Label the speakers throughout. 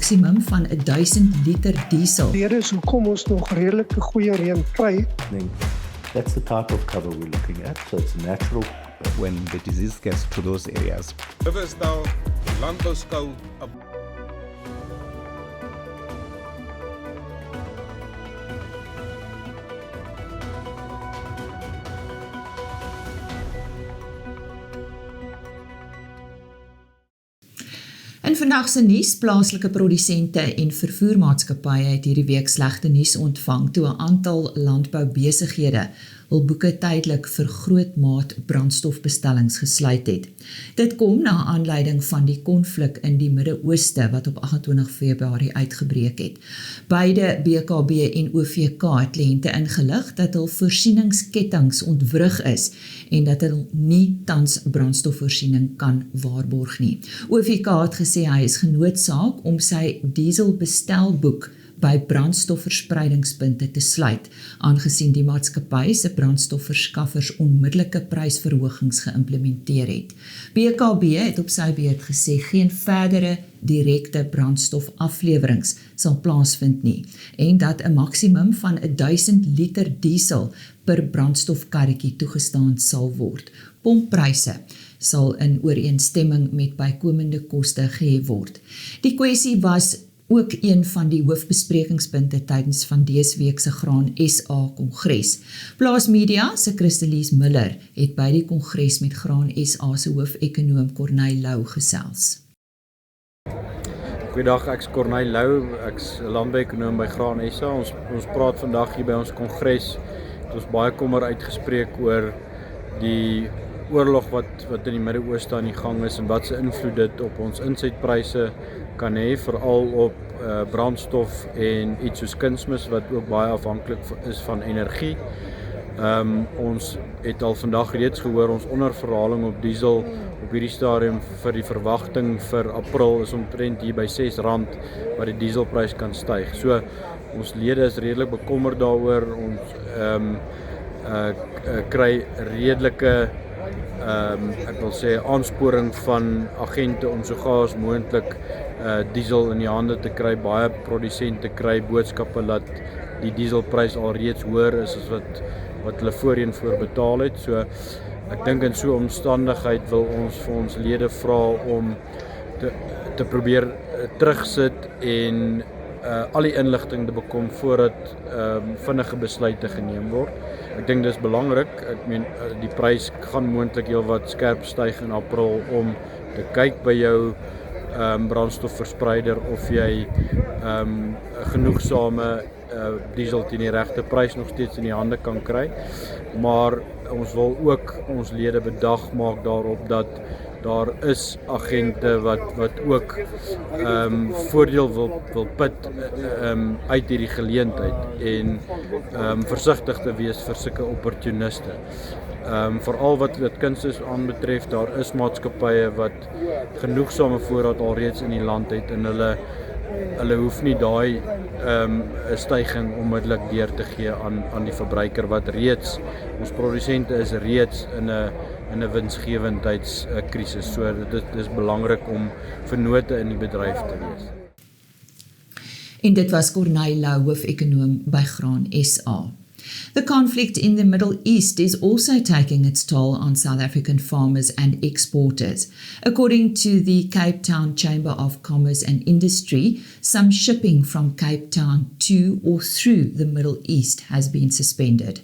Speaker 1: maksimum van 1000 liter diesel.
Speaker 2: Die rede is hoekom ons nog redelike goeie reën kry.
Speaker 3: That's the type of cover we're looking at, so it's natural.
Speaker 4: When the disease gets to those areas.
Speaker 5: Riversdale, Landbouskou,
Speaker 1: In vandag se nuus, plaaslike produsente en vervoermaatskappye het hierdie week slegte nuus ontvang toe 'n aantal landboubesighede hul boeke tydelik vir grootmaat brandstofbestellings gesluit het. Dit kom na aanleiding van die konflik in die Midde-Ooste wat op 28 Februarie uitgebreek het. Beide BKB en OVK het kliënte ingelig dat hul voorsieningsketTINGS ontwrig is en dat hulle nie tans brandstofvoorsiening kan waarborg nie. OVK het gesê hy is genoodsaak om sy dieselbestelboek by brandstofverspreidingspunte te sluit, aangesien die maatskappy se brandstofverskaffers onmiddellike prysverhogings geïmplementeer het. BKB het op sy beurt gesê geen verdere direkte brandstofaflewerings sal plaasvind nie en dat 'n maksimum van 1000 liter diesel per brandstofkarretjie toegestaan sal word. Pomppryse sal in ooreenstemming met bykomende koste gehef word. Die kwessie was ook een van die hoofbesprekingspunte tydens van dese week se Graan SA Kongres. Plaasmedia se Christelise Miller het by die kongres met Graan SA se hoofekonoom Corneille Lou gesels.
Speaker 6: Goeiedag, ek's Corneille Lou, ek's landbouekonoom by Graan SA. Ons praat vandag hier by ons kongres. Ons baie kommer uitgespreek oor die oorlog wat in die Midde-Ooste aan die gang is en wat se invloed dit op ons insetpryse kan hê, veral op brandstof en iets soos kunsmis wat ook baie afhanklik is van energie. Ons het al vandag reeds gehoor ons onderverhaling op diesel op hierdie stadium vir die verwagting vir April is omtrent hier by R6 wat die dieselprys kan styg. So ons lede is redelik bekommerd daaroor. Ons kry redelike ek wil sê aansporing van agente om so gou as moontlik diesel in die hande te kry. Baie produsente kry boodskappe dat die dieselprys al reeds hoër is as wat hulle voorheen betaal het. So ek dink in so 'n omstandigheid wil ons vir ons lede vra om te probeer terugsit en al die inligting te bekom voordat vinnige besluite geneem word. Ek dink dis belangrik. Ek meen die prys gaan moontlik heelwat skerp styg in April om te kyk by jou brandstofverspreider of jy genoegsame diesel teen die regte prys nog steeds in die hande kan kry. Maar ons wil ook ons lede bedag maak daarop dat daar is agente wat ook voordeel wil put uit hierdie geleentheid en versigtig te wees vir sulke opportuniste. Veral wat dit kunsmis aanbetref, daar is maatskappye wat genoegsame voorraad alreeds in die land het en hulle hoef nie daai styging onmiddellik deur te gee aan die verbruiker wat reeds, ons produsente is reeds in 'n winsgewendheidskrisis. So dit is belangrik om vennote in die bedryf te wees.
Speaker 1: En dit was Corneille Lou, hoofekonoom by Graan SA. The conflict in the Middle East is also taking its toll on South African farmers and exporters. According to the Cape Town Chamber of Commerce and Industry, some shipping from Cape Town to or through the Middle East has been suspended.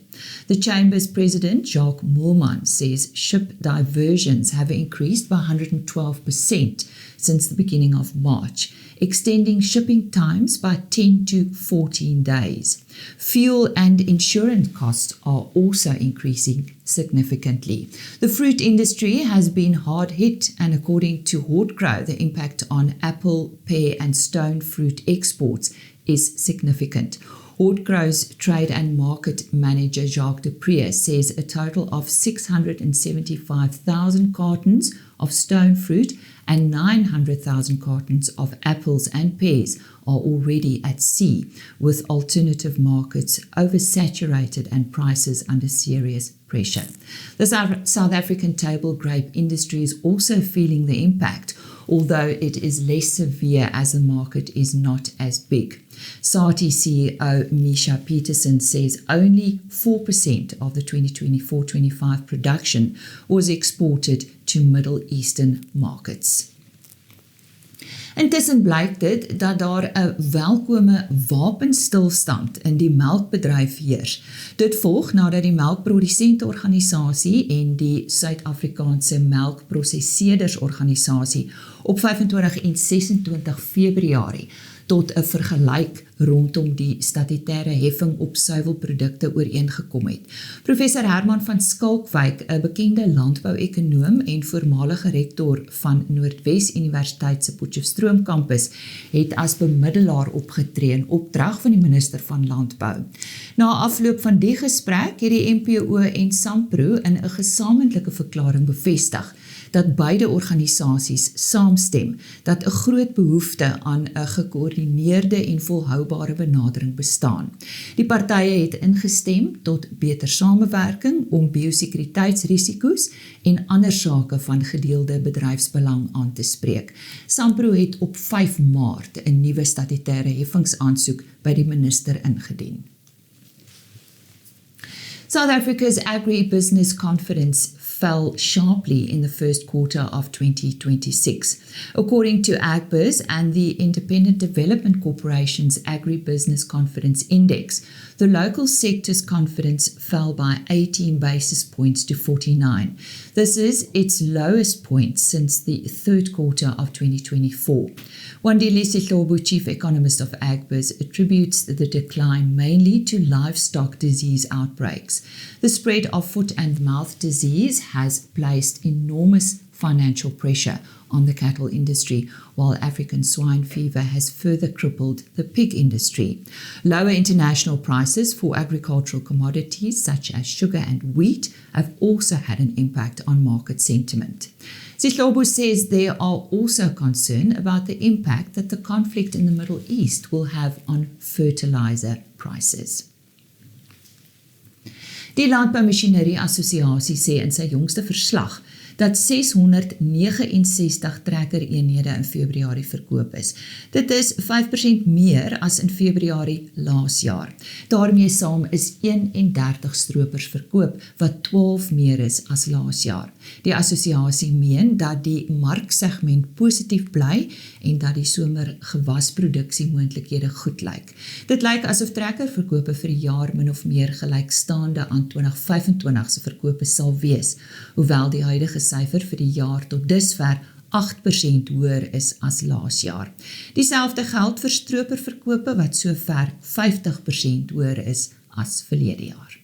Speaker 1: The Chamber's president, Jacques Moorman, says ship diversions have increased by 112% since the beginning of March, extending shipping times by 10 to 14 days. Fuel and insurance costs are also increasing significantly. The fruit industry has been hard hit, and according to Hoardgrow, the impact on apple, pear and stone fruit exports is significant. Hoardgrow's trade and market manager Jacques de Prier says a total of 675,000 cartons of stone fruit and 900,000 cartons of apples and pears are already at sea, with alternative markets oversaturated and prices under serious pressure. The South African table grape industry is also feeling the impact. although it is less severe as the market is not as big. SATI CEO Misha Peterson says only 4% of the 2024-25 production was exported to Middle Eastern markets. Intussen blyk dit dat daar 'n welkome wapenstilstand in die melkbedryf heers. Dit volg nadat die Melkprodusentenorganisasie en die Suid-Afrikaanse Melkprosesseerdersorganisasie op 25 en 26 Februarie tot 'n vergelyk rondom die statutêre heffing op suiwelprodukte ooreengekom het. Professor Herman van Skalkwyk, 'n bekende landbouekonoom en voormalige rektor van Noordwes Universiteit se Potchefstroom kampus, het as bemiddelaar opgetree in opdrag van die minister van Landbou. Na afloop van die gesprek het die MPO en SAMPRO in 'n gesamentlike verklaring bevestig dat beide organisasies saamstem dat 'n groot behoefte aan 'n gekoördineerde en volhoubare benadering bestaan. Die partye het ingestem tot beter samewerking om biosekuriteitsrisiko's en ander sake van gedeelde bedryfsbelang aan te spreek. SAMPRO het op 5 Maart 'n nuwe statutêre heffingsaansoek by die minister ingedien. South Africa's agribusiness confidence fell sharply in the first quarter of 2026. According to Agbiz and the Independent Development Corporation's Agribusiness Confidence Index, the local sector's confidence fell by 18 basis points to 49. This is its lowest point since the third quarter of 2024. Wandile Sihlobo, chief economist of Agbiz, attributes the decline mainly to livestock disease outbreaks. The spread of foot and mouth disease has placed enormous financial pressure on the cattle industry, while African swine fever has further crippled the pig industry. Lower international prices for agricultural commodities such as sugar and wheat have also had an impact on market sentiment. Sihlobo says there are also concern about the impact that the conflict in the Middle East will have on fertilizer prices. Die Landboumasjinerie Assosiasie sê in sy jongste verslag dat 669 trekkereenhede in Februarie verkoop is. Dit is 5% meer as in Februarie laas jaar. Daarmee saam is 31 stropers verkoop, wat 12 meer is as laas jaar. Die assosiasie meen dat die marksegment positief bly en dat die somer gewasproduksie moontlikhede goed lyk. Dit lyk asof trekkerverkope vir die jaar min of meer gelykstaande aan 2025 se verkope sal wees, hoewel die huidige syfer vir die jaar tot dusver 8% hoër is as laas jaar. Dieselfde geld vir stroperverkope wat sover 50% hoër is as verlede jaar.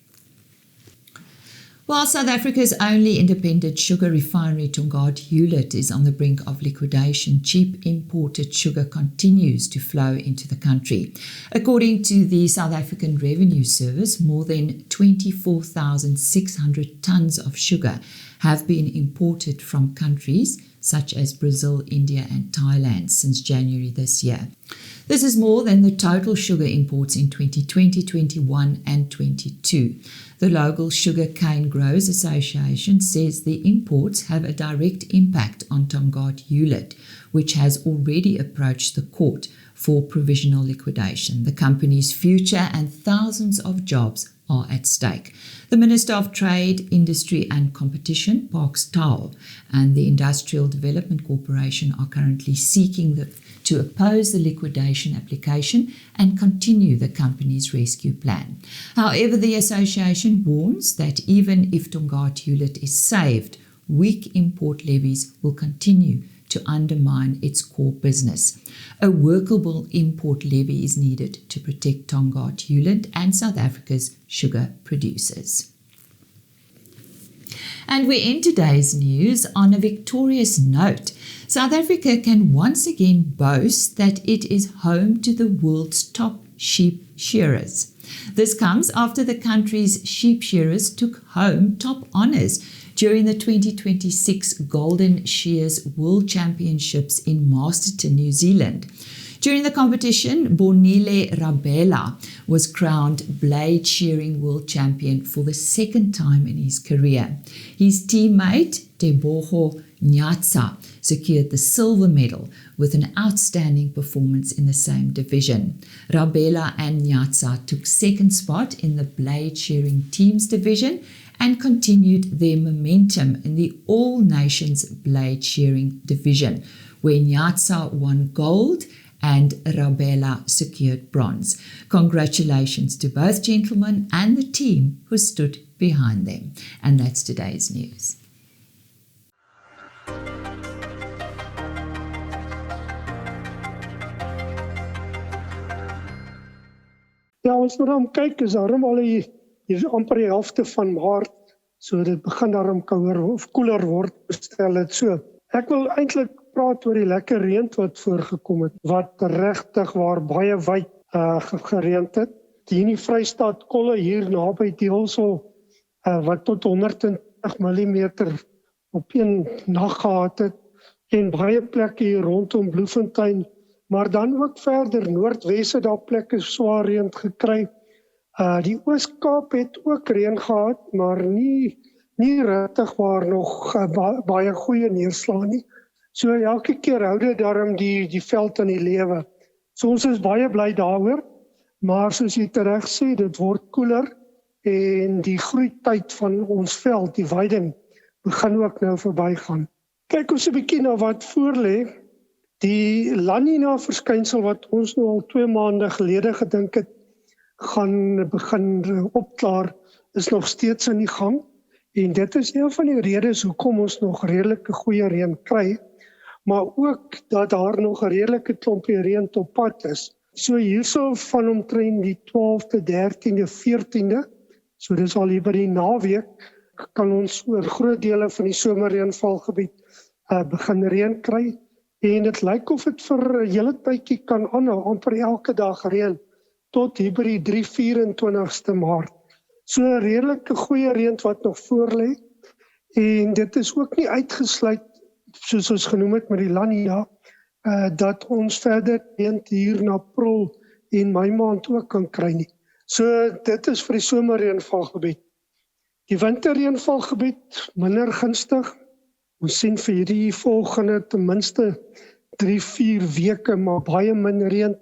Speaker 1: While South Africa's only independent sugar refinery, Tongaat Hewlett, is on the brink of liquidation, cheap imported sugar continues to flow into the country. According to the South African Revenue Service, more than 24,600 tons of sugar have been imported from countries such as Brazil, India and Thailand since January this year. This is more than the total sugar imports in 2020, 21 and 22. The local Sugar Cane Growers Association says the imports have a direct impact on Tongaat Hewlett, which has already approached the court for provisional liquidation. The company's future and thousands of jobs are at stake. The Minister of Trade, Industry and Competition, Parks Tau, and the Industrial Development Corporation are currently seeking to oppose the liquidation application and continue the company's rescue plan. However, the association warns that even if Tongaat Hewlett is saved, weak import levies will continue to undermine its core business. A workable import levy is needed to protect Tongaat Hewlett and South Africa's sugar producers. And we end today's news on a victorious note. South Africa can once again boast that it is home to the world's top sheep shearers. This comes after the country's sheep shearers took home top honours during the 2026 Golden Shears World Championships in Masterton, New Zealand. During the competition, Bonile Rabela was crowned blade shearing world champion for the second time in his career. His teammate, Tebogo Nyatsa, secured the silver medal with an outstanding performance in the same division. Rabela and Nyatsa took second spot in the blade shearing teams division and continued their momentum in the All Nations blade shearing division, where Nyatsa won gold and Rabela secured bronze. Congratulations to both gentlemen and the team who stood behind them. And that's today's news.
Speaker 2: Ja, ons moet dan kyk, is daarom al hier amper die helfte van Maart, so dit begin daarom kouer of koeler word, stel dit so. Ek wil eintlik praat oor die lekker reën wat voorgekom het, wat regtig waar baie wyd gereën het. Hier in die Vrystaat kolle hier naby Deelsel, wat tot 120 mm op een nag gehad het, en baie plekke hier rondom Bloemfontein, maar dan ook verder Noordwes het daar plekke swaar reën gekry. Die Oos-Kaap het ook reën gehad, maar nie regtig waar nog baie goeie neerslag nie. So elke keer hou dit daarom die veld in die lewe. So ons is baie bly daaroor, maar soos jy reg sê, dit word koeler en die groeityd van ons veld, die weiding, begin ook nou verbygaan. Kyk ons 'n bietjie na wat voorlê. Die La Nina verskynsel wat ons nou al 2 maande gelede gedink het, gaan begin opklaar, is nog steeds in die gang. En dit is een van die redes hoekom ons nog redelike goeie reën kry, maar ook dat daar nog 'n redelike klompie reën op pad is. So hierso van omtrent die 12de, 13de, 14de, so dis al hier by die naweek, kan ons oor groot dele van die somerreënvalgebied begin reën kry. En dit lyk of dit vir 'n hele tydjie kan aanhou, amper elke dag reën, tot hier by die 24ste Maart. So 'n redelike goeie reën wat nog voorlê. En dit is ook nie uitgesluit, soos ons genoem het met die La Nina, dat ons verder reën hier na April en Mei maand ook kan kry nie. So dit is vir die somerreënvalgebied. Die winterreënvalgebied minder gunstig. Ons sien vir hierdie volgende ten minste 3-4 weke, maar baie min reën.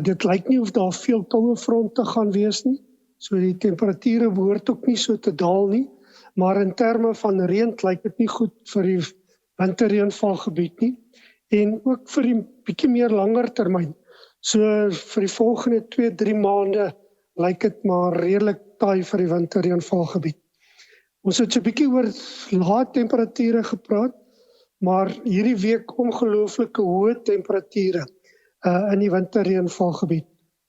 Speaker 2: Dit lyk nie of daar veel koue fronte gaan wees nie. So die temperature behoort ook nie so te daal nie, maar in terme van reën lyk dit nie goed vir die winterreënvalgebied nie. En ook vir die bietjie meer langer termyn. So vir die volgende 2-3 maande lyk dit maar redelik taai vir die winterreënvalgebied. Ons het 'n bietjie oor lae temperature gepraat, maar hierdie week ongelooflike hoë temperature in die winterreënvalgebied.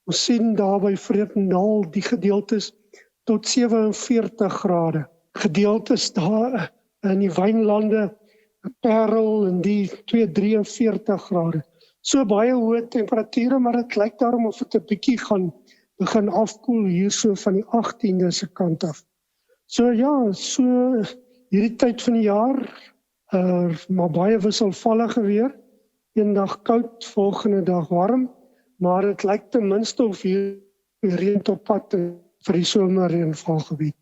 Speaker 2: Ons sien daar by Vredendal die gedeeltes tot 47 grade. Gedeeltes daar in die wynlande, Parel en die 43 grade. So baie hoë temperature, maar dit lyk daarom of dit 'n bietjie gaan begin afkoel hierso van die 18de se kant af. So ja, so hierdie tyd van die jaar, maar baie wisselvallige weer. Een dag koud, volgende dag warm, maar dit lyk ten minste of hier reën op pad vir die somerreënvalgebied.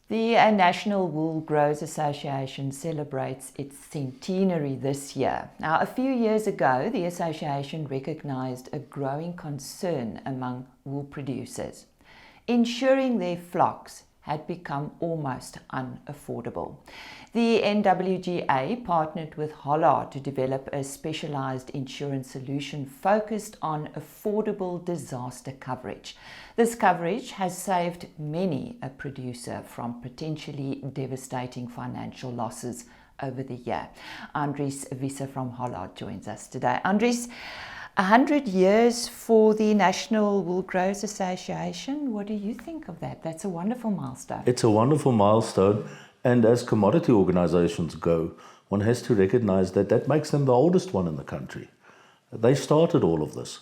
Speaker 1: The National Wool Growers Association celebrates its centenary this year. Now, a few years ago, the association recognized a growing concern among wool producers. Ensuring their flocks
Speaker 7: had become almost unaffordable. The NWGA partnered with Hollard to develop a specialized insurance solution focused on affordable disaster coverage. This coverage has saved many a producer from potentially devastating financial losses over the year. Andries Wiese from Hollard joins us today. Andries, 100 years for the National Wool Growers Association. What do you think of that? That's a wonderful milestone.
Speaker 3: It's a wonderful milestone, and as commodity organizations go, one has to recognize that that makes them the oldest one in the country. They started all of this,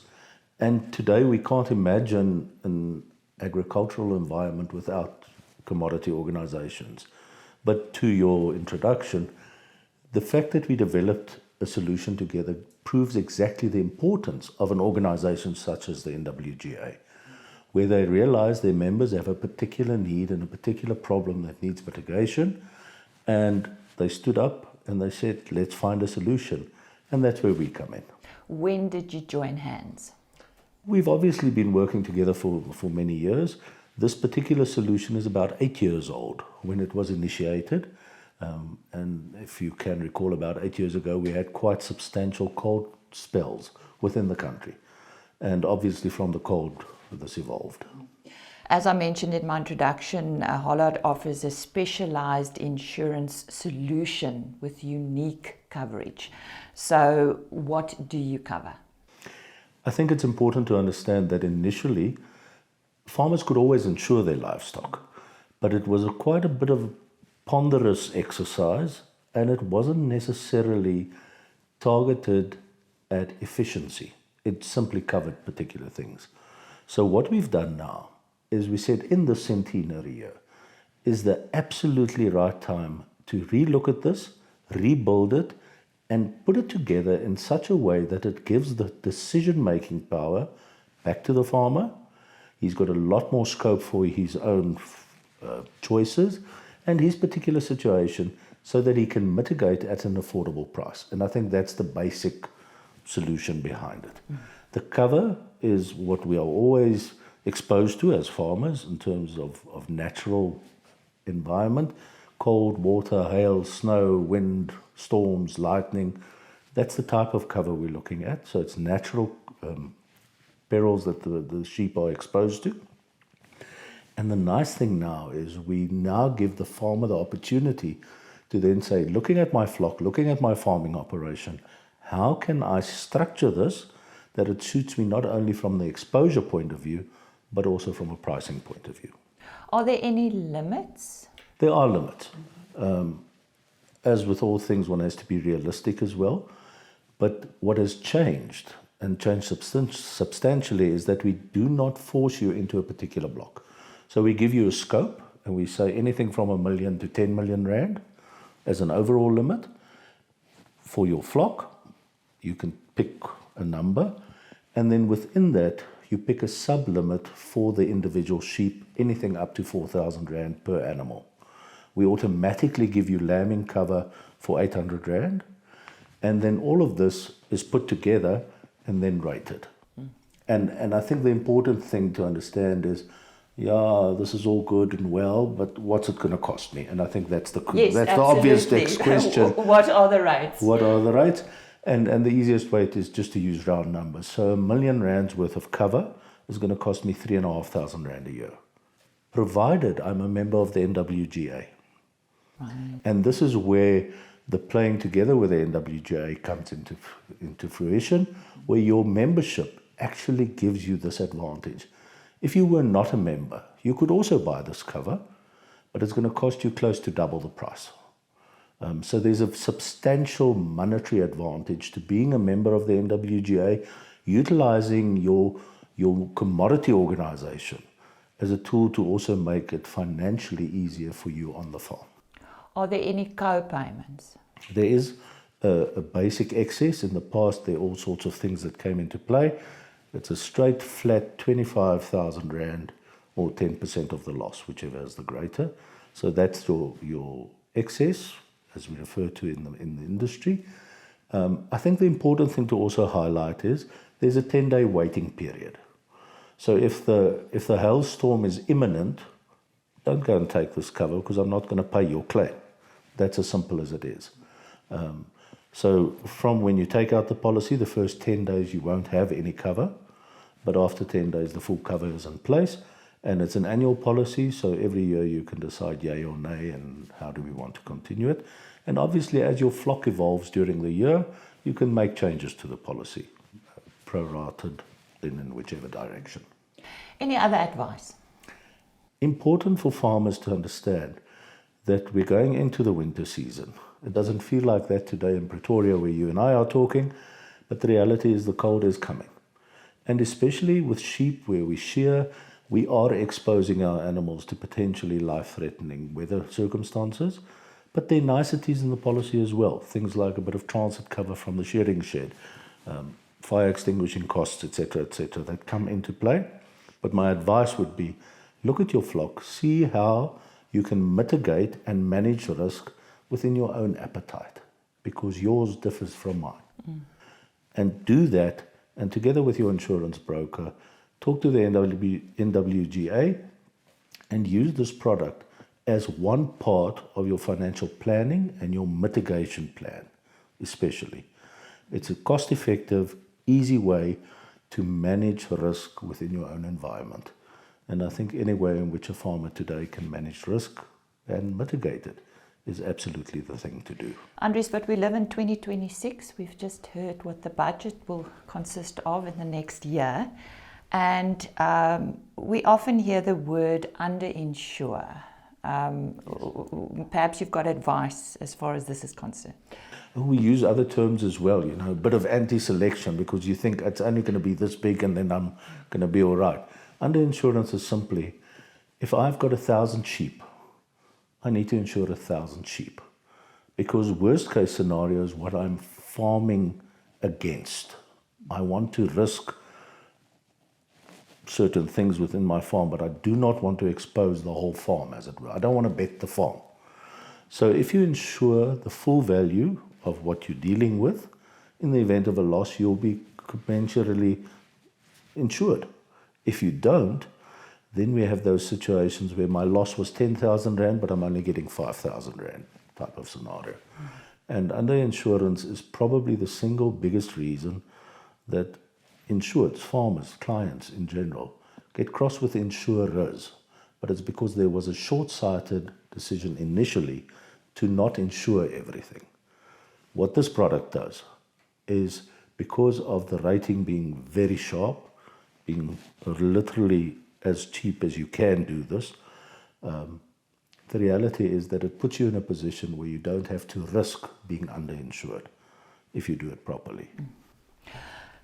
Speaker 3: and today we can't imagine an agricultural environment without commodity organizations. But to your introduction, the fact that we developed a solution together proves exactly the importance of an organization such as the NWGA, where they realize their members have a particular need and a particular problem that needs mitigation, and they stood up and they said, let's find a solution, and that's where we come in.
Speaker 7: When did you join hands?
Speaker 3: We've obviously been working together for many years. This particular solution is about 8 years old when it was initiated. And if you can recall, about 8 years ago, we had quite substantial cold spells within the country. And obviously from the cold, this evolved.
Speaker 7: As I mentioned in my introduction, Hollard offers a specialized insurance solution with unique coverage. So what do you cover?
Speaker 3: I think it's important to understand that initially, farmers could always insure their livestock, but it was quite a bit of ponderous exercise, and it wasn't necessarily targeted at efficiency. It simply covered particular things. So what we've done now is we said in the centenary year is the absolutely right time to relook at this, rebuild it, and put it together in such a way that it gives the decision-making power back to the farmer. He's got a lot more scope for his own choices and his particular situation so that he can mitigate at an affordable price. And I think that's the basic solution behind it. The cover is what we are always exposed to as farmers in terms of natural environment, cold, water, hail, snow, wind, storms, lightning. That's the type of cover we're looking at. So it's natural perils that the sheep are exposed to. And the nice thing now is we now give the farmer the opportunity to then say, looking at my flock, looking at my farming operation, how can I structure this that it suits me not only from the exposure point of view, but also from a pricing point of view.
Speaker 7: Are there any limits?
Speaker 3: There are limits. As with all things, one has to be realistic as well. But what has changed, and changed substantially, is that we do not force you into a particular block. So we give you a scope, and we say anything from R1 million to 10 million rand as an overall limit. For your flock, you can pick a number, and then within that, you pick a sub-limit for the individual sheep, anything up to 4,000 rand per animal. We automatically give you lambing cover for 800 rand, and then all of this is put together and then rated. And I think the important thing to understand is, yeah, this is all good and well, but what's it going to cost me? And I think that's the obvious next question.
Speaker 7: What are the rates?
Speaker 3: What are the rates? And the easiest way is just to use round numbers. So R1 million worth of cover is going to cost me 3,500 rand a year, provided I'm a member of the NWGA. Right. And this is where the playing together with the NWGA comes into fruition, where your membership actually gives you this advantage. If you were not a member, you could also buy this cover, but it's going to cost you close to double the price. So there's a substantial monetary advantage to being a member of the NWGA, utilizing your commodity organization as a tool to also make it financially easier for you on the farm.
Speaker 7: Are there any co-payments?
Speaker 3: There is a basic excess. In the past, there are all sorts of things that came into play. It's a straight, flat 25,000 rand or 10% of the loss, whichever is the greater. So that's your excess, as we refer to in the industry. I think the important thing to also highlight is there's a 10-day waiting period. So if the hailstorm is imminent, don't go and take this cover because I'm not going to pay your claim. That's as simple as it is. So from when you take out the policy, the first 10 days you won't have any cover, but after 10 days the full cover is in place, and it's an annual policy, so every year you can decide yay or nay and how do we want to continue it. And obviously as your flock evolves during the year, you can make changes to the policy, prorated in whichever direction.
Speaker 7: Any other advice?
Speaker 3: Important for farmers to understand that we're going into the winter season. It doesn't feel like that today in Pretoria where you and I are talking, but the reality is the cold is coming. And especially with sheep where we shear, we are exposing our animals to potentially life-threatening weather circumstances, but there are niceties in the policy as well, things like a bit of transit cover from the shearing shed, fire extinguishing costs, etc., that come into play. But my advice would be, look at your flock, see how you can mitigate and manage risk within your own appetite, because yours differs from mine. And do that, and together with your insurance broker, talk to the NWGA and use this product as one part of your financial planning and your mitigation plan, especially. It's a cost-effective, easy way to manage risk within your own environment. And I think any way in which a farmer today can manage risk and mitigate it is absolutely the thing to do.
Speaker 7: Andries, but we live in 2026. We've just heard what the budget will consist of in the next year. And we often hear the word underinsure. Perhaps you've got advice as far as this is concerned.
Speaker 3: We use other terms as well, you know, a bit of anti-selection, because you think it's only going to be this big and then I'm going to be all right. Underinsurance is simply, if I've got 1,000 sheep, I need to insure 1,000 sheep, because worst case scenario is what I'm farming against. I want to risk certain things within my farm, but I do not want to expose the whole farm, as it were. I don't want to bet the farm. So if you insure the full value of what you're dealing with, in the event of a loss, you'll be commensurately insured. If you don't, then we have those situations where my loss was 10,000 Rand, but I'm only getting 5,000 Rand type of scenario. And underinsurance is probably the single biggest reason that insureds, farmers, clients in general, get cross with insurers. But it's because there was a short-sighted decision initially to not insure everything. What this product does is, because of the rating being very sharp, being literally as cheap as you can do this, the reality is that it puts you in a position where you don't have to risk being underinsured if you do it properly.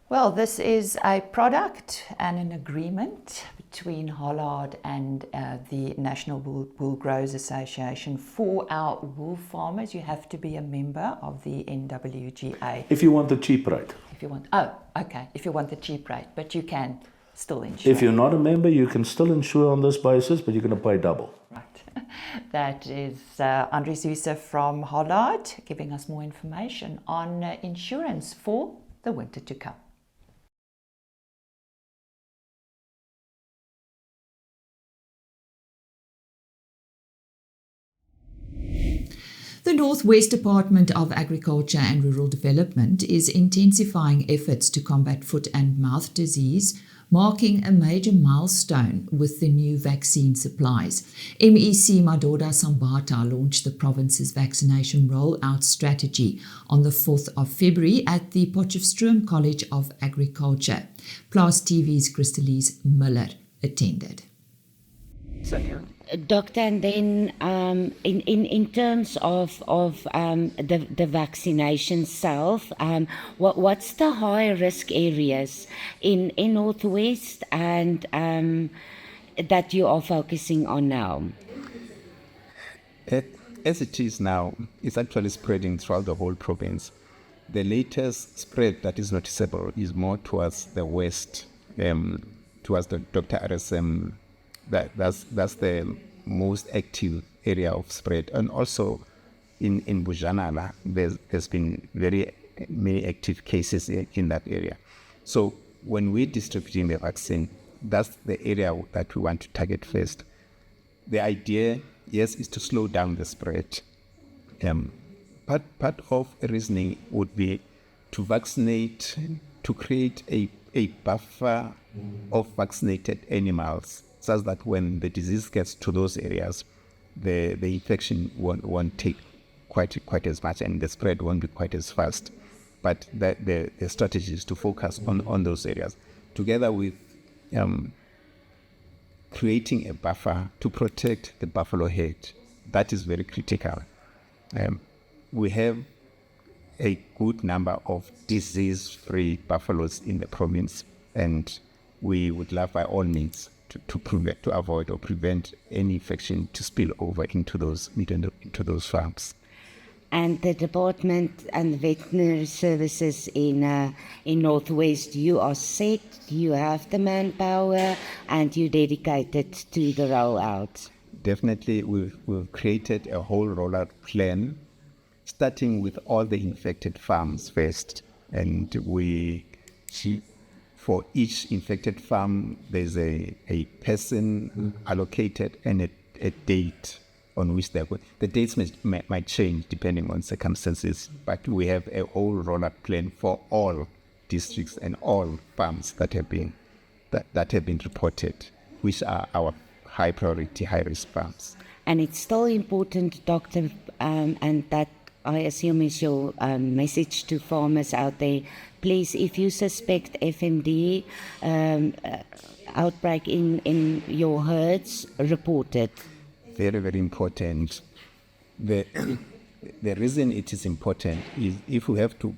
Speaker 7: Well, this is a product and an agreement between Hollard and the National Wool Growers Association. For our wool farmers, you have to be a member of the NWGA.
Speaker 3: If you want the cheap rate.
Speaker 7: If you want the cheap rate, but you can still insure.
Speaker 3: If you're not a member, you can still insure on this basis, but you're going to pay double.
Speaker 7: Right. That is Andries Huse from Hollard giving us more information on insurance for the winter to come.
Speaker 1: The North West Department of Agriculture and Rural Development is intensifying efforts to combat foot and mouth disease, marking a major milestone with the new vaccine supplies. MEC Madoda Sambata launched the province's vaccination rollout strategy on the 4th of February at the Potchefstroom College of Agriculture. Plus TV's Christelise Miller attended.
Speaker 8: Doctor, and then in terms of the vaccination self, what's the high risk areas in Northwest and that you are focusing on now?
Speaker 4: As it is now, it's actually spreading throughout the whole province. The latest spread that is noticeable is more towards the west, towards the Dr. RSM. That's the most active area of spread, and also in Bujanala there's been very many active cases in that area. So when we're distributing the vaccine, that's the area that we want to target first. the idea, yes, is to slow down the spread. Part of reasoning would be to vaccinate, to create a buffer of vaccinated animals, such that when the disease gets to those areas, the infection won't take quite as much, and the spread won't be quite as fast. But the strategy is to focus on those areas, together with creating a buffer to protect the buffalo herd. That is very critical. We have a good number of disease-free buffaloes in the province, and we would love by all means to avoid or prevent any infection to spill over into those farms.
Speaker 8: And the department and the veterinary services in Northwest, you are set, you have the manpower, and you're dedicated to the rollout.
Speaker 4: Definitely, we've created a whole rollout plan, starting with all the infected farms first. And for each infected farm, there's a person allocated and a date on which they're going. The dates might change depending on circumstances, but we have a whole rollout plan for all districts and all farms that have been reported, which are our high priority, high risk farms.
Speaker 8: And it's still important, Doctor, and that I assume is your message to farmers out there. Please, if you suspect FMD outbreak in your herds, report it.
Speaker 4: Very, very important. The reason it is important is if we have to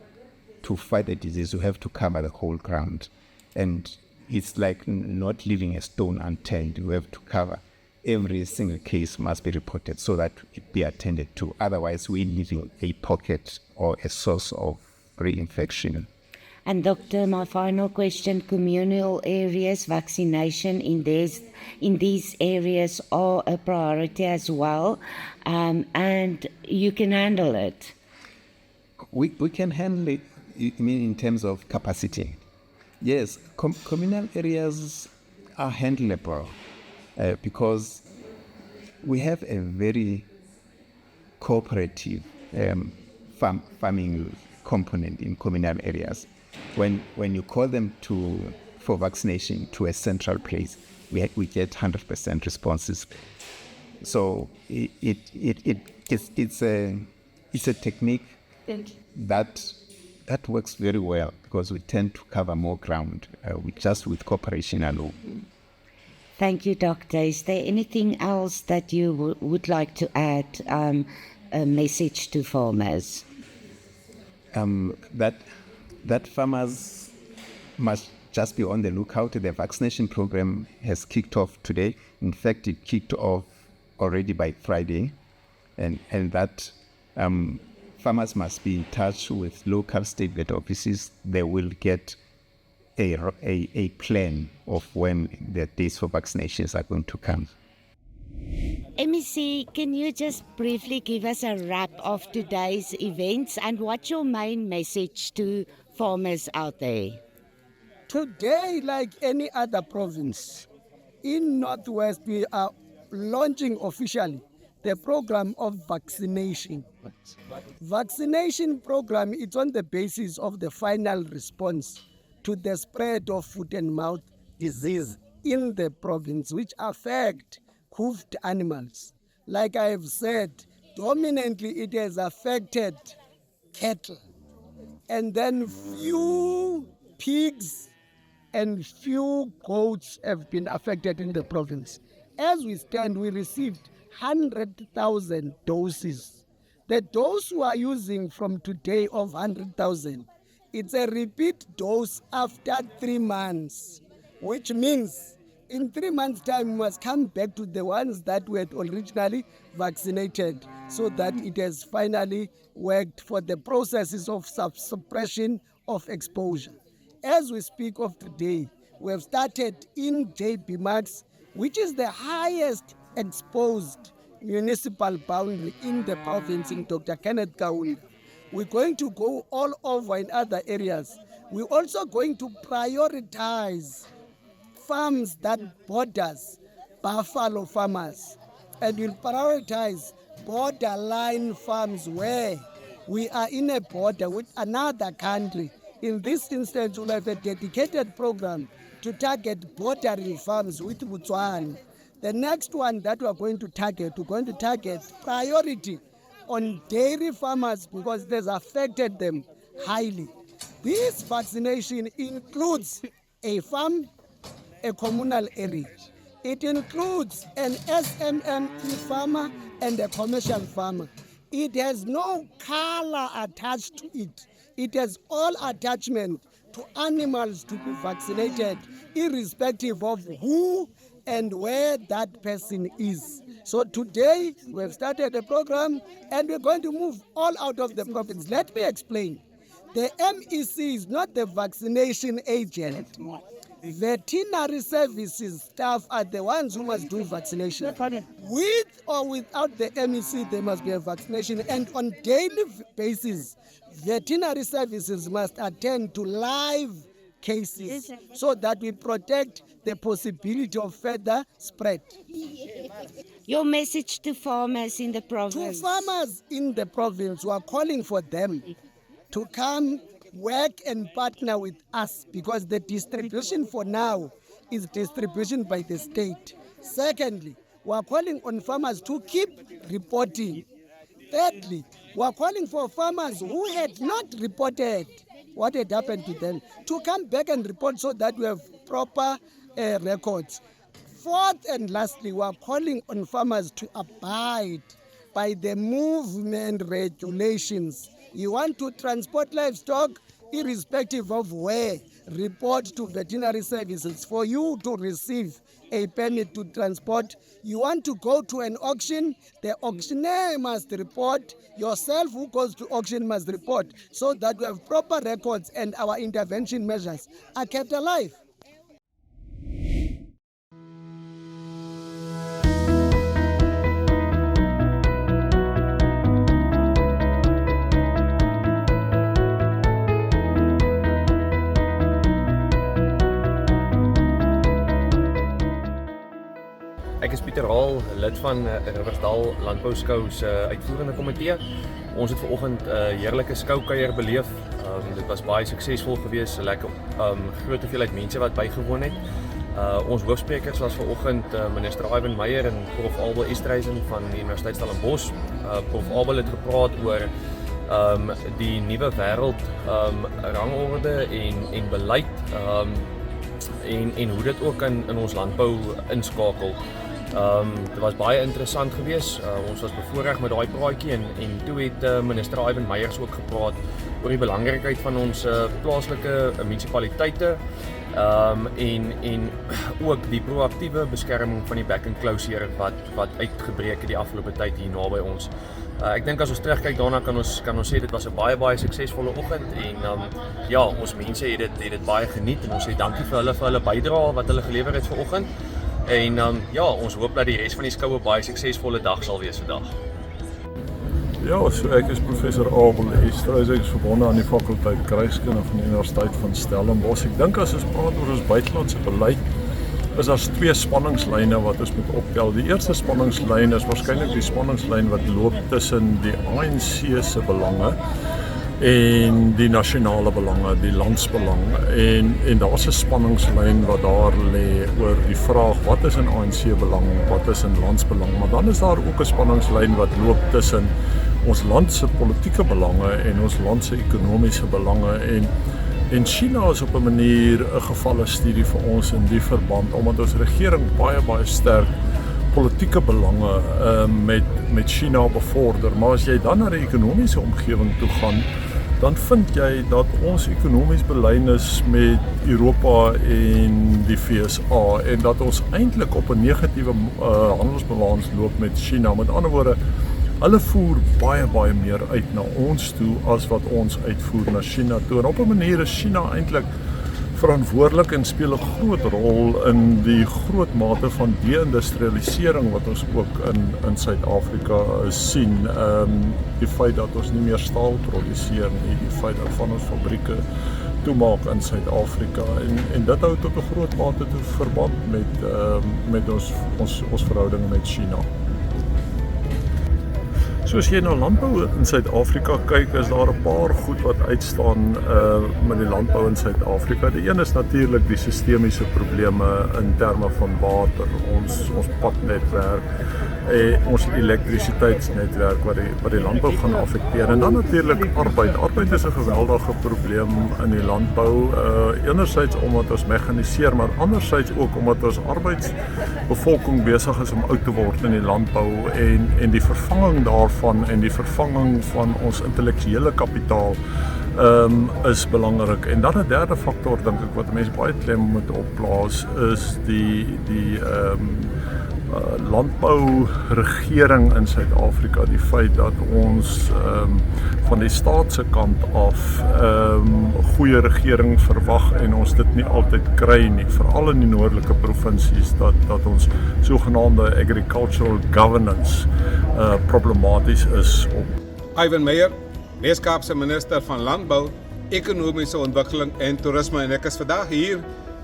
Speaker 4: fight the disease, we have to cover the whole ground. And it's like not leaving a stone unturned. We have to cover. Every single case must be reported so that it be attended to. Otherwise, we're leaving a pocket or a source of reinfection.
Speaker 8: And Doctor, my final question, communal areas, vaccination in these areas are a priority as well, and you can handle it.
Speaker 4: We can handle it, you mean in terms of capacity? Yes, communal areas are handleable because we have a very cooperative farming component in communal areas. When you call them for vaccination to a central place, we get 100% responses. So it's a technique that works very well because we tend to cover more ground with cooperation alone.
Speaker 8: Thank you, Doctor. Is there anything else that you would like to add, a message to farmers?
Speaker 4: That farmers must just be on the lookout. The vaccination program has kicked off today. In fact, it kicked off already by Friday, and that farmers must be in touch with local state vet offices. They will get a plan of when the dates for vaccinations are going to come.
Speaker 8: MEC, can you just briefly give us a wrap of today's events and what's your main message to farmers out there?
Speaker 9: Today, like any other province, in Northwest, we are launching officially the program of vaccination. Vaccination program is on the basis of the final response to the spread of foot and mouth disease in the province, which affect hoofed animals. Like I have said, dominantly it has affected cattle, and then few pigs and few goats have been affected in the province. As we stand, we received 100,000 doses. The dose we are using from today of 100,000, it's a repeat dose after 3 months, which means in 3 months' time, we must come back to the ones that we had originally vaccinated so that it has finally worked for the processes of suppression of exposure. As we speak of today, we have started in JB Max, which is the highest exposed municipal boundary in the province in Dr. Kenneth Kaunda. We're going to go all over in other areas. We're also going to prioritize farms that borders buffalo farmers and will prioritize borderline farms where we are in a border with another country. In this instance, we'll have a dedicated program to target bordering farms with Botswana. The next one that we're going to target priority on dairy farmers because it has affected them highly. This vaccination includes a farm, a communal area. It includes an SMME farmer and a commercial farmer. It has no color attached to it. It has all attachment to animals to be vaccinated, irrespective of who and where that person is. So today we have started a program and we're going to move all out of the province. Let me explain. The MEC is not the vaccination agent. Veterinary services staff are the ones who must do vaccination. With or without the MEC, there must be a vaccination. And on daily basis, veterinary services must attend to live cases so that we protect the possibility of further spread.
Speaker 8: Your message to farmers in the province?
Speaker 9: To farmers in the province, we are calling for them to come work and partner with us because the distribution for now is distribution by the state. Secondly, we are calling on farmers to keep reporting. Thirdly, we are calling for farmers who had not reported what had happened to them to come back and report so that we have proper records. Fourth and lastly, we are calling on farmers to abide by the movement regulations. You want to transport livestock, irrespective of where, report to veterinary services. For you to receive a permit to transport, you want to go to an auction, the auctioneer must report, yourself who goes to auction must report, so that we have proper records and our intervention measures are kept alive.
Speaker 10: Ek is Pieter Haal, lid van Riversdal Landbouskou se uitvoerende komitee. Ons het vanoggend 'n heerlike skoukuier beleef. Dit was baie suksesvol geweest, 'n lekker groot hoeveelheid mense wat bygewoon het. Ons hoofsprekers was vanoggend minister Ivan Meyer en prof Abel Esterhuizen van die Universiteit Stellenbosch. Prof Abel het gepraat oor die nuwe wêreld rangorde en beleid en hoe dit ook in ons landbou inskakel. Dit was baie interessant geweest. Ons was bevoorreg met daai praatjie en toe het minister Ivan Meyers ook gepraat oor die belangrikheid van ons plaaslike munisipaliteite en ook die proaktiewe beskerming van die back and closure wat uitgebreek het die afgelope tyd hier naby ons. Ek dink as ons terugkyk daarna kan ons sê dit was 'n baie suksesvolle oggend en ja, ons mense het dit baie geniet en ons sê dankie vir hulle bydrae wat hulle gelewer het vanoggend. En ja, ons hoop dat die res van die skoue baie suksesvolle dag sal wees vandag.
Speaker 11: Ja, so ek is professor Abel Esterhuizen, ek is verbonde aan die fakulteit Kruiskunde van die Universiteit van Stellenbosch. Ek dink as ons praat oor ons buitelandse beleid, is daar 2 spanningslyne wat ons moet optel. Die eerste spanningslyn is waarskynlik die spanningslyn wat loop tussen die ANC se belange en die nasionale belange, die landsbelang. En daar's 'n spanningslyn wat daar lê oor die vraag wat is in ANC belang, wat is in landsbelang. Maar dan is daar ook 'n spanningslyn wat loop tussen ons land se politieke belange en ons land se ekonomiese belange. En China is op 'n manier 'n gevalle studie vir ons in die verband, omdat ons regering baie sterk politieke belange met China bevorder. Maar as jy dan na die ekonomiese omgewing toe gaan, dan vind jy dat ons ekonomies belyn is met Europa en die VSA en dat ons eintlik op 'n negatiewe handelsbalans loop met China. Met ander woorde, hulle voer baie meer uit na ons toe as wat ons uitvoer na China toe. En op 'n manier is China eintlik verantwoordelik en speel 'n groot rol in die groot mate van deindustrialisering wat ons ook in Suid-Afrika sien. Die feit dat ons nie meer staal produseer nie, die feit dat van ons fabrieke toemaak in Suid-Afrika en dit hou tot 'n groot mate toe verband met ons verhoudinge met China. So as jy na landbou in Suid-Afrika kyk, is daar 'n paar goed wat uitstaan met die landbou in Suid-Afrika. Die een is natuurlik die sistemiese probleme in terme van water, ons padnetwerk, ons elektrisiteitsnetwerk wat die landbou gaan affekteer. En dan natuurlik arbeid. Arbeid is 'n geweldige probleem in die landbou. Enerzijds omdat ons mekaniseer, maar anderzijds ook omdat ons arbeidsbevolking besig is om oud te word in die landbou en die vervanging daarvan en die vervanging van ons intellektuele kapitaal is belangrik. En dan 'n derde faktor dink ek wat mense baie klem moet opplaas is die landbouregering in Suid-Afrika, die feit dat ons van die staat se kant af goeie regering verwag en ons dit nie altyd kry nie, veral in die noordelike provinsies dat ons sogenaamde agricultural governance problematies is.
Speaker 5: Ivan Meyer, Weskaapse minister van Landbou, Ekonomiese Ontwikkeling en Toerisme, en ek is vandag hier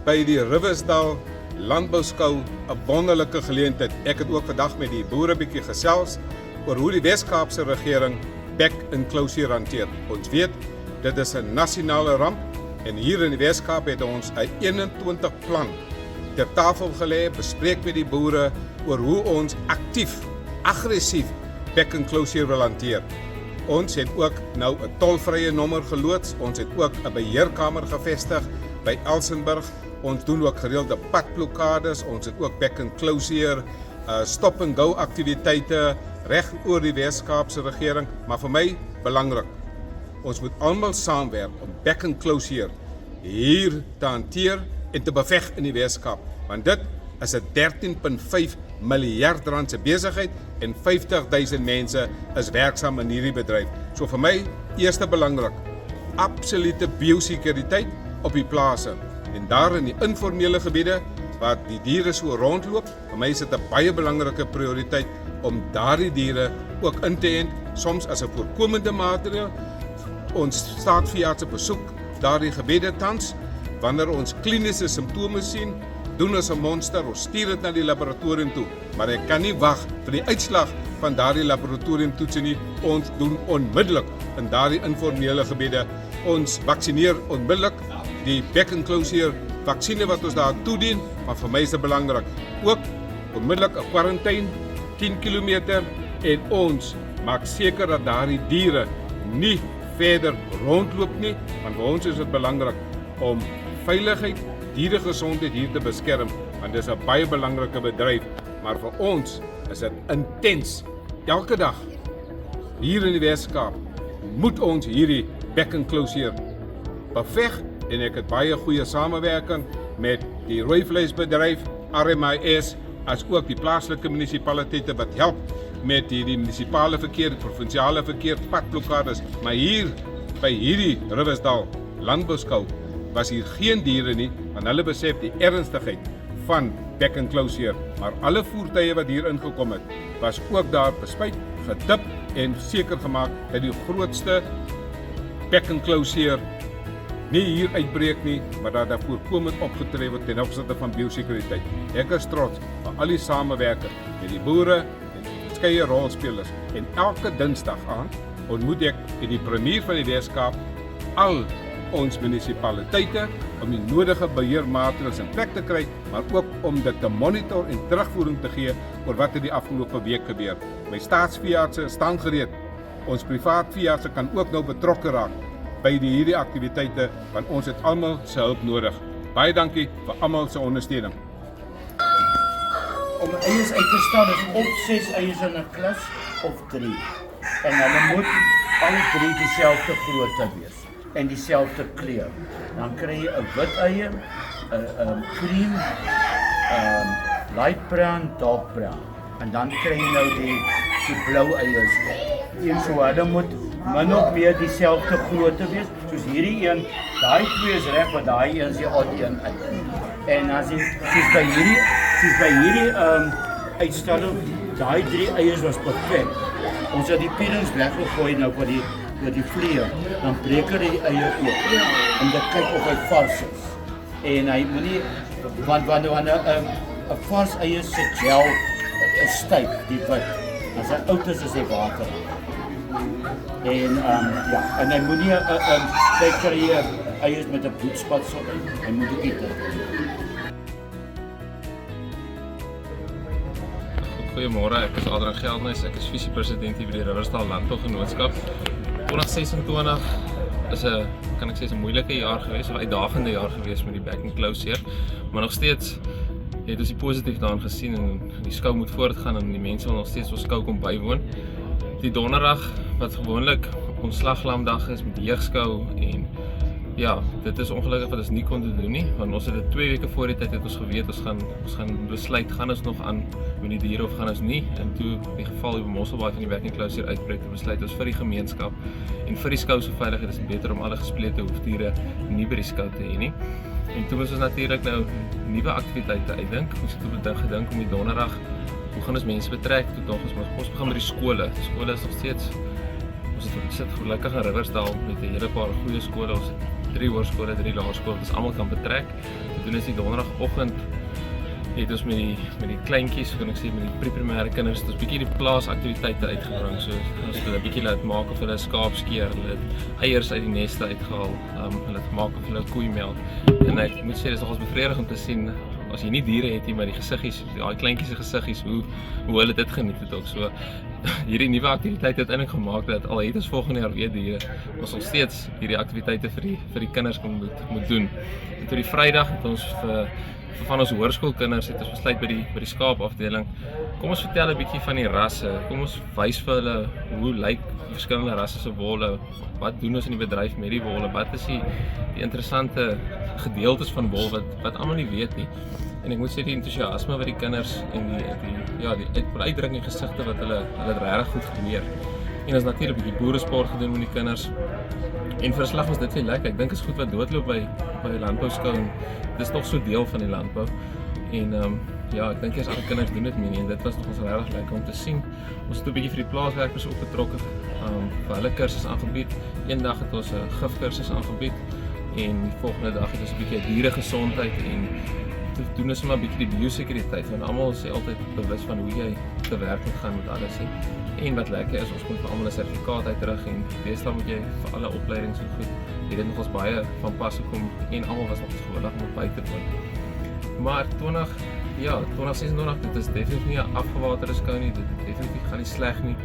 Speaker 5: by die Riversdal Landbouskou, 'n wonderlike geleentheid. Ek het ook vandag met die boere bietjie gesels oor hoe die Weskaapse regering back and closure hanteer. Ons weet, dit is 'n nasionale ramp en hier in die Weskaap het ons 'n 21 plan ter tafel gelê, bespreek met die boere oor hoe ons aggressief back and closure wil hanteer. Ons het ook nou 'n tolvrye nommer geloods, ons het ook 'n beheerkamer gevestig by Elsenburg. Ons doen ook gereelde padblokkades, ons het ook back and closure, stop and go aktiwiteite reg oor die Weskaapse regering, maar vir my belangrik. Ons moet almal saamwerk om back and closure hier te hanteer en te beveg in die Weskaap, want dit is 'n 13.5 miljard rand se besigheid en 50.000 mense is werksaam in hierdie bedryf. So vir my, eerste belangrik, absolute biosekuriteit op die plase. En daar in die informele gebiede waar die diere so rondloop, vir my is dit 'n baie belangrike prioriteit om daardie diere ook in te ent, soms as 'n voorkomende maatreël. Ons staatsveeartse besoek daardie gebiede tans, wanneer ons kliniese simptome sien, doen ons 'n monster, ons stuur dit na die laboratorium toe, maar ek kan nie wag vir die uitslag van daardie laboratoriumtoetse nie. Ons doen onmiddellik in daardie informele gebiede, ons vaksineer onmiddellik. Die back and closure vaksine wat ons daar toedien, maar vir my is dit belangrik. Ook onmiddellik 'n kwarantyne 10 km en ons maak seker dat daardie diere nie verder rondloop nie, want vir ons is dit belangrik om veiligheid, dieregesondheid hier te beskerm, want dit is 'n baie belangrike bedryf, maar vir ons is dit intens. Elke dag hier in die Weskaap moet ons hierdie back and closure beveg. En ek het baie goeie samewerking met die rooivleisbedryf, RMIS, as ook die plaaslike munisipaliteite wat help met die munisipale verkeer, die provinsiale verkeer, padblokkades. Maar hier by hierdie Riversdal Landbouskou was hier geen diere nie, want hulle besef die ernstigheid van back and closure. Maar alle voertuie wat hier ingekom het, was ook daar bespuit, gedip en seker gemaak dat die grootste back and closure nie hier uitbreek nie, maar dat daar voorkomend opgetree word ten opsigte van biosekuriteit. Ek is trots op al die samewerking met die boere en verskeie rolspelers. En elke Dinsdag aand ontmoet ek die premier van die Weskaap al ons munisipaliteite om die nodige beheermaatreëls in plek te kry, maar ook om dit te monitor en terugvoering te gee oor wat het die afgelope week gebeur. My staatsveeartse staan gereed. Ons privaat veeartse kan ook nou betrokke raak by hierdie aktiwiteite, want ons het almal se hulp nodig. Baie dankie vir almal se ondersteuning.
Speaker 12: Om eiers uit te staan is op 6 eiers in 'n klas of 3. En hulle moet alle 3 dieselfde grootte wees en dieselfde kleur. Dan kry jy 'n wit eier, 'n cream, light brown, dark brown. En dan kry jy nou die blou eiers. So hulle moet min of meer dieselfde grootte wees, soos hierdie een, daai 2 is reg, maar daai een is die odd een uit. En as jy soos by hierdie uitstalling, daai 3 eiers was perfek. Ons het die pierings weggegooi nou vir die vliee, dan breek hy die eier oop om te kyk of hy vars is. En hy moenie, want 'n vars eier se gel is styf, die wit. As hy oud is hy water. En ja, en hy moet nie sy kry eiers met 'n bloedspat so in. Hy moet ook eet.
Speaker 13: Goeiemôre, ek is Adrian Geldnys, ek is visiepresident hier by die Riversdal Landbougenootskap. 2026 is 'n moeilike jaar gewees, of uitdagende jaar gewees met die back and close hier, maar nog steeds het ons die positief daarin gesien en die skou moet voortgaan en die mense wil nog steeds ons skou kom bywoon. Die donderdag wat gewoonlik ons slaglamdag is met die jeugskou en ja, dit is ongelukkig wat ons nie kon doen nie, want ons het dit 2 weke voor die tyd het ons geweet, ons gaan besluit, gaan ons nog aan met die diere of gaan ons nie, en toe die geval hier by Mosselbaai van die back and close hier uitbreek, besluit ons vir die gemeenskap en vir die skou se veiligheid is dit beter om alle gesplete hoefdiere nie by die skou te hê nie. En toe moes ons natuurlik nou nuwe aktiwiteite uitdink. Ons het gedink om die donderdag, hoe gaan ons mense betrek? Toe dink ons begin met die skole. Die skole is nog steeds, ons sit gelukkig in Riversdal met 'n hele paar goeie skole. Ons het 3 hoërskole, 3 laerskole, dus almal kan betrek. En toen is die donderdagoggend het ons met die kleintjies, kan ek sê met die pre-primêre kinders, het ons bietjie die plaasaktiwiteite uitgebring. So ons het hulle bietjie laat maak of hulle skaap skeer, hulle het eiers uit die neste uitgehaal, hulle het gemaak of hulle koeimelk. En ek moet sê dis nogals bevredigend om te sien as jy nie diere het nie, maar die gesiggies, daai kleintjies se gesiggies, hoe hulle dit geniet het ook. So hierdie nuwe aktiwiteit het eintlik gemaak dat al het ons volgende jaar weer diere, ons nog steeds hierdie aktiwiteite vir die kinders moet doen. En toe die Vrydag het ons vir van ons hoërskoolkinders het ons besluit by die skaapafdeling, kom ons vertel 'n bietjie van die rasse, kom ons wys vir hulle hoe lyk die verskillende rasse se wolle, wat doen ons in die bedryf met die wolle, wat is die interessante gedeeltes van wol wat almal nie weet nie. En ek moet sê die entoesiasme wat die kinders en die uitdrukking gesigte wat hulle het regtig goed geleer. En ons natuurlik 'n bietjie boeresport gedoen met die kinders. En vir 'n slag was dit baie lekker. Ek dink is goed wat doodloop by die landbouskou. Dit is nog so deel van die landbou. En ek dink alle kinders doen dit mee en dit was nog ons regtig lekker om te sien. Ons het 'n bietjie vir die plaaswerkers ook betrokke, vir hulle kursus aangebied. Eendag het ons 'n gifkursus aangebied en die volgende dag het ons 'n bietjie dieregesondheid en toe doen ons maar 'n bietjie die biosekuriteit, want almal is altyd bewus van hoe jy te werk moet gaan met alles. En wat lekker is, ons kom vir almal 'n sertifikaat uitrig en deesdae moet jy vir alle opleidings en goed, dit nog ons baie van pas gekom en almal was nog gewillig om by te woon. Maar 2026, dit is definitief nie 'n afgewaterde skou nie, dit definitief gaan nie sleg nie.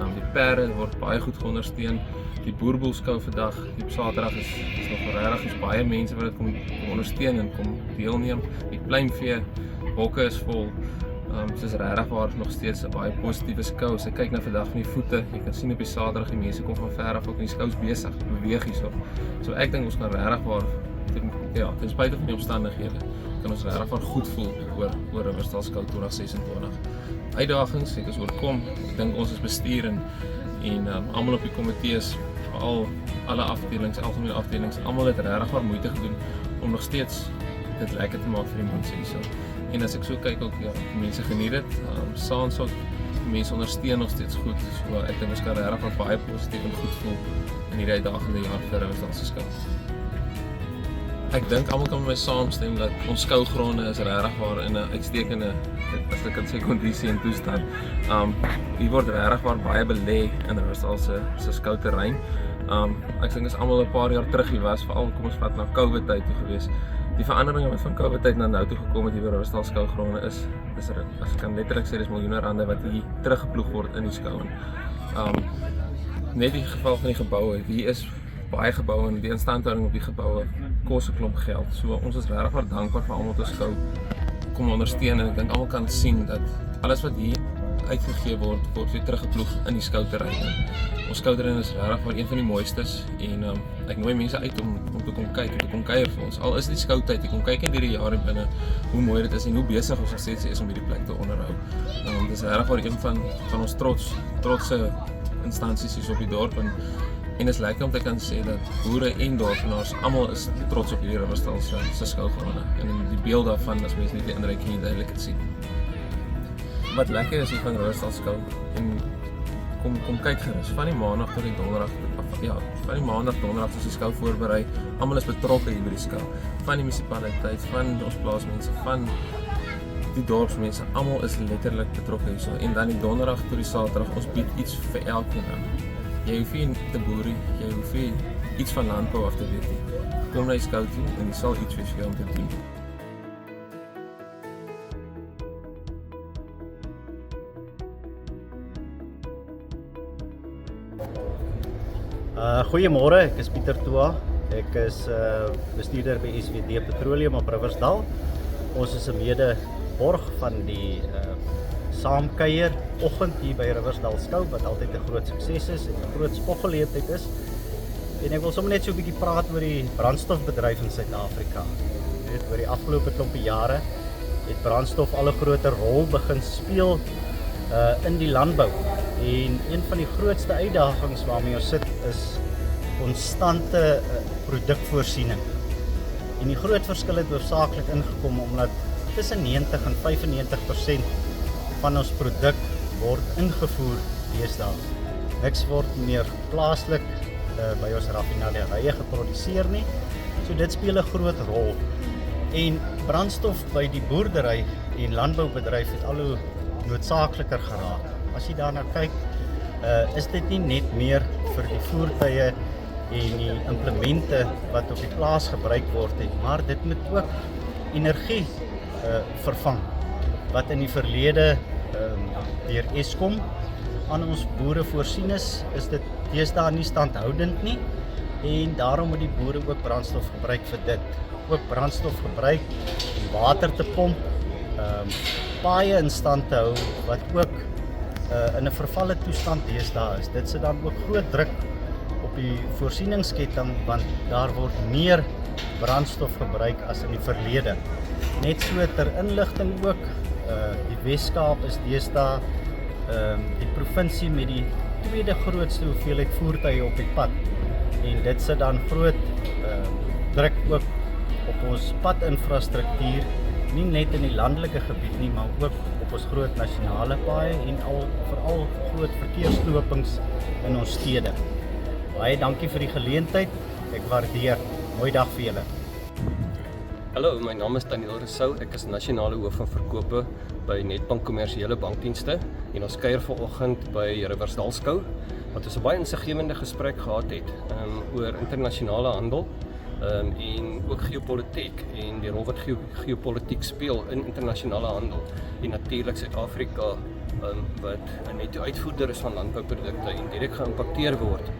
Speaker 13: Die perde word baie goed geondersteun. Die boerboelskou vandag, die Saterdag is nog regtig baie mense wat dit kom ondersteun en kom deelneem. Die pluimvee hokke is vol. Dit is regtig waar nog steeds 'n baie positiewe skou. As ek kyk na vandag van die voete, jy kan sien op die Saterdag die mense kom van ver af ook in die skous besig, beweeg hierso. So ek dink ons kan regtig waar ten spyte van die omstandighede, kan ons regtig waar goed voel oor Riversdal skou 2026. Uitdagings het ons oorkom. Ek dink ons is bestuur en almal op die komitees, veral alle afdelings, algemene afdelings, almal het regtig waar moeite gedoen om nog steeds dit lekker te maak vir die mense hierso. En as ek so kyk ook, die mense geniet dit, saans ook, die mense ondersteun nog steeds goed, so ek dink ons kan regtig wat baie positief en goed voel in hierdie uitdagende jaar vir Riversdal se skou. Ek dink almal kan met my saamstem dat ons skougronde is regtig waar in 'n uitstekende, as ek kan sê, kondisie en toestand. Hier word regtig waar baie belê in Riversdal se skouterrein. Ek dink as almal 'n paar jaar terug hier was, veral kom ons vat na COVID tyd toe gewees. Die veranderinge wat van COVID tyd na nou toe gekom het hier by Riversdal skougronde is as ek kan letterlik sê dis miljoene rande wat hier teruggeploeg word in die skou. Net die geval van die geboue, hier is baie geboue en die instandhouding op die geboue kos 'n klomp geld. So ons is regtig waar dankbaar vir almal wat ons skou kom ondersteun en ek dink almal kan sien dat alles wat hier uitgegee word weer teruggeploeg in die skouterrein. Ons skouterrein is regtig waar een van die mooistes en ek nooi mense uit om te kom kyk en te kom kuier vir ons. Al is dit skoutyd, ek kom kyk in hierdie jare binne hoe mooi dit is en hoe besig ons nog steeds is om hierdie plek te onderhou. Dit is regtig waar een van ons trotse instansies hier op die dorp en is lekker om te kan sê dat boere en dorpenaars almal is trots op hierdie Riversdal se skougronde en die beeld daarvan as mense net die indruk hier duidelik kan sien. Wat lekker is hier van Riversdal skou en kom kyk gerus van die maandag tot die donderdag. Van die maandag donderdag is die skou voorberei. Almal is betrokke hier by die skou. Van die munisipaliteit, van ons plaasmense, van die dorpsmense, almal is letterlik betrokke hierso. En dan die donderdag tot die Saterdag, ons bied iets vir elkeen. Jy hoef nie te boer nie, jy hoef nie iets van landbou af te weet nie. Kom na die skou toe en jy sal iets wees vir jou om te doen.
Speaker 12: Goeiemôre, ek is Pieter Toa. Ek is bestuurder by SWD Petroleum op Riversdal. Ons is 'n mede-borg van die saamkuier oggend hier by Riversdal Skou wat altyd 'n groot sukses is en 'n groot spoggeleentheid is. En ek wil sommer net so 'n bietjie praat oor die brandstofbedryf in Suid-Afrika. Jy weet, oor die afgelope klompie jare het brandstof al 'n groter rol begin speel in die landbou. En een van die grootste uitdagings waarmee ons sit is konstante produkvoorsiening. En die groot verskil het hoofsaaklik ingekom omdat tussen 90 en 95% van ons produk word ingevoer deesdae. Niks word meer plaaslik by ons raffinaderye geproduseer nie. So dit speel 'n groot rol. En brandstof by die boerdery en landboubedryf het al hoe noodsaakliker geraak. As jy daarna kyk, is dit nie net meer vir die voertuie en die implemente wat op die plaas gebruik word nie, maar dit moet ook energie vervang wat in die verlede deur Eskom aan ons boere voorsien is dit deesdae nie standhoudend nie en daarom moet die boere ook brandstof gebruik vir dit. Ook brandstof gebruik om water te pomp, paaie in stand te hou wat ook in 'n vervalle toestand deesdae is. Dit sit dan ook groot druk op die voorsieningsketting want daar word meer brandstof gebruik as in die verlede. Net so ter inligting ook, die Wes-Kaap is deesdae die provinsie met die tweede grootste hoeveelheid voertuie op die pad. En dit sit dan groot druk ook op ons padinfrastruktuur, nie net in die landelike gebied nie, maar ook op ons groot nasionale paaie en veral groot verkeersknopings in ons stede. Baie dankie vir die geleentheid. Ek waardeer. Mooi dag vir julle.
Speaker 14: Hallo, my naam is Daniel Rousseau. Ek is nasionale hoof van verkope by Nedbank Kommersiële Bankdienste en ons kuier vanoggend by Riversdal Skou wat ons 'n baie insiggewende gesprek gehad het oor internasionale handel en ook geopolitiek en die rol wat geopolitiek speel in internasionale handel en natuurlik Suid-Afrika wat 'n netto uitvoerder is van landbouprodukte en direk geïmpakteer word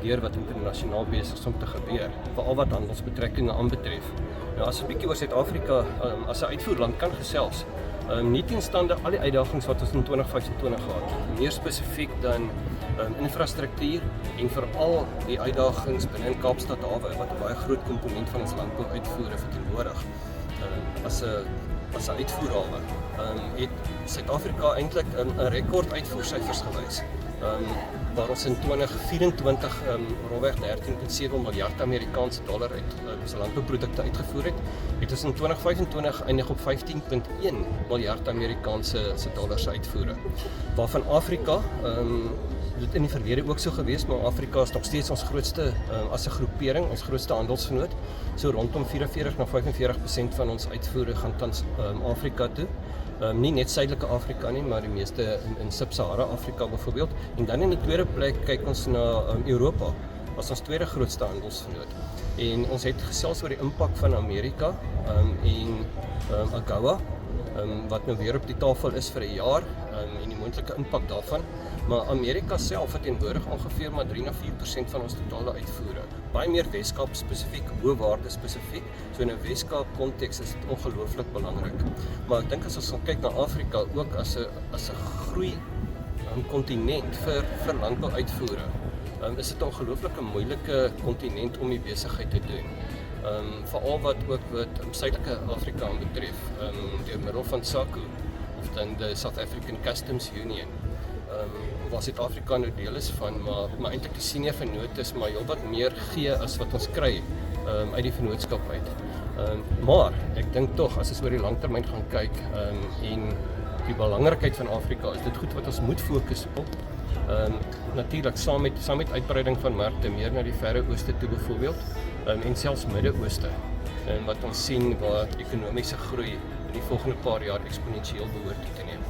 Speaker 14: deur wat internasionaal besig is om te gebeur, veral wat handelsbetrekkinge aanbetref. Nou as 'n bietjie oor Suid-Afrika as 'n uitvoerland kan gesels, nie teenstande al die uitdagings wat ons in 2025 gehad het, meer spesifiek dan infrastruktuur en veral die uitdagings binne in Kaapstad Hawe wat 'n baie groot komponent van ons landbouuitvoere verteenwoordig. As 'n uitvoerhawe het Suid-Afrika eintlik 'n rekord uitvoersyfers gewys. Waar ons in 2024 rolweg 13,7 miljard Amerikaanse dollar uit ons landbouprodukte uitgevoer het ons in 2025 eindig op 15,1 miljard Amerikaanse dollars uitvoere. Waarvan Afrika, dit in die verlede ook so gewees, maar Afrika is nog steeds ons grootste, as 'n groepering, ons grootste handelsvennoot. So rondom 44 na 45% van ons uitvoere gaan tans Afrika toe. Nie net Suidelike Afrika nie, maar die meeste in Sub-Sahara Afrika byvoorbeeld. En dan in die tweede plek kyk ons na Europa as ons tweede grootste handelsvennoot. En ons het gesels oor die impak van Amerika en AGOA, wat nou weer op die tafel is vir 'n jaar en die moontlike impak daarvan. Maar Amerika self verteenwoordig ongeveer maar 3 na 4% van ons totale uitvoere. Baie meer Weskaap spesifiek, hoë waarde spesifiek. So in 'n Weskaap konteks is dit ongelooflik belangrik. Maar ek dink as ons kyk na Afrika ook as 'n groei kontinent vir landbouuitvoere, is dit 'n ongelooflike moeilike kontinent om die besigheid te doen. Veral wat Suidelike Afrika betref, deur middel van SACU of dan die South African Customs Union. Waar Suid-Afrika nou deel is van, maar eintlik die senior vennoot is maar heelwat meer gee as wat ons kry uit die vennootskap uit. Maar ek dink tog as ons oor die langtermyn gaan kyk en die belangrikheid van Afrika, is dit goed wat ons moet fokus op. Natuurlik saam met uitbreiding van markte meer na die Verre Ooste toe byvoorbeeld en selfs Midde-Ooste. Wat ons sien waar ekonomiese groei in die volgende paar jaar eksponensieel behoort toe te neem.